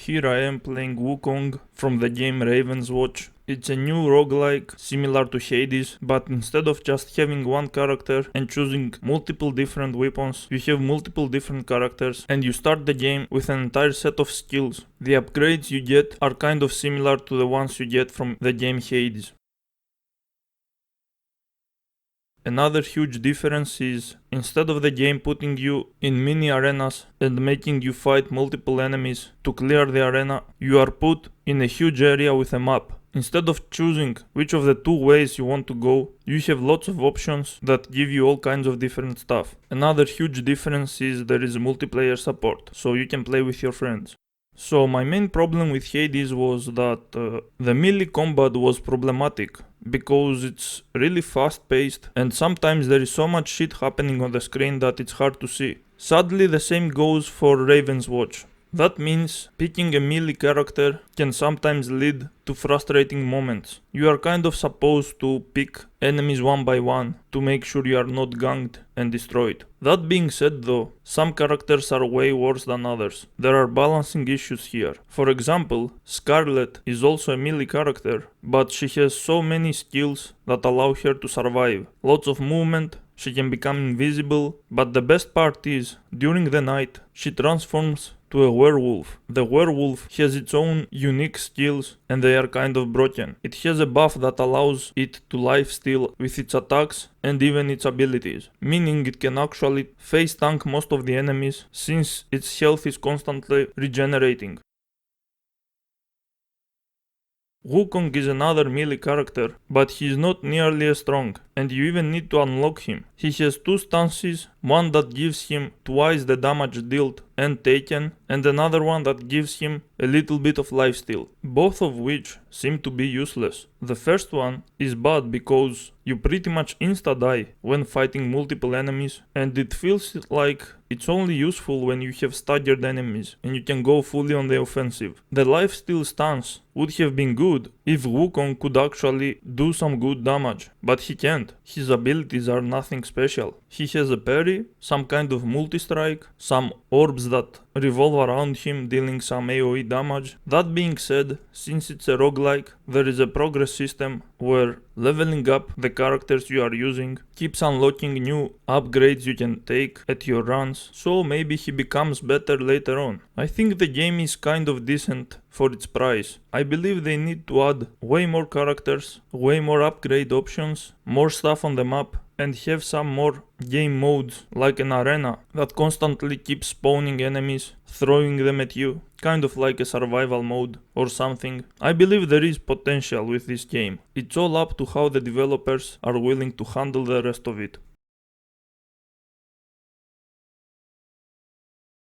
here I am playing Wukong from the game Ravenswatch. It's a new roguelike, similar to Hades, but instead of just having one character and choosing multiple different weapons, you have multiple different characters and you start the game with an entire set of skills. The upgrades you get are kind of similar to the ones you get from the game Hades. Another huge difference is, instead of the game putting you in mini arenas and making you fight multiple enemies to clear the arena, you are put in a huge area with a map. Instead of choosing which of the two ways you want to go, you have lots of options that give you all kinds of different stuff. Another huge difference is there is multiplayer support, so you can play with your friends. So my main problem with Hades was that the melee combat was problematic, because it's really fast paced and sometimes there is so much shit happening on the screen that it's hard to see. Sadly, the same goes for Ravenswatch. That means picking a melee character can sometimes lead to frustrating moments. You are kind of supposed to pick enemies one by one to make sure you are not ganged and destroyed. That being said though, some characters are way worse than others. There are balancing issues here. For example, Scarlet is also a melee character, but she has so many skills that allow her to survive. Lots of movement, she can become invisible, but the best part is, during the night, she transforms to a werewolf. The werewolf has its own unique skills and they are kind of broken. It has a buff that allows it to lifesteal with its attacks and even its abilities, meaning it can actually face tank most of the enemies since its health is constantly regenerating. Wukong is another melee character, but he is not nearly as strong, and you even need to unlock him. He has two stances, one that gives him twice the damage dealt and taken, and another one that gives him a little bit of lifesteal, both of which seem to be useless. The first one is bad because you pretty much insta-die when fighting multiple enemies, and it feels like it's only useful when you have staggered enemies and you can go fully on the offensive. The lifesteal stance would have been good if Wukong could actually do some good damage, but he can't. His abilities are nothing special. He has a parry, some kind of multi-strike, some orbs that revolve around him dealing some AoE damage. That being said, since it's a roguelike, there is a progress system where leveling up the characters you are using keeps unlocking new upgrades you can take at your runs, so maybe he becomes better later on. I think the game is kind of decent for its price. I believe they need to add way more characters, way more upgrade options, more stuff on the map, and have some more game modes like an arena that constantly keeps spawning enemies, throwing them at you, kind of like a survival mode or something. I believe there is potential with this game. It's all up to how the developers are willing to handle the rest of it.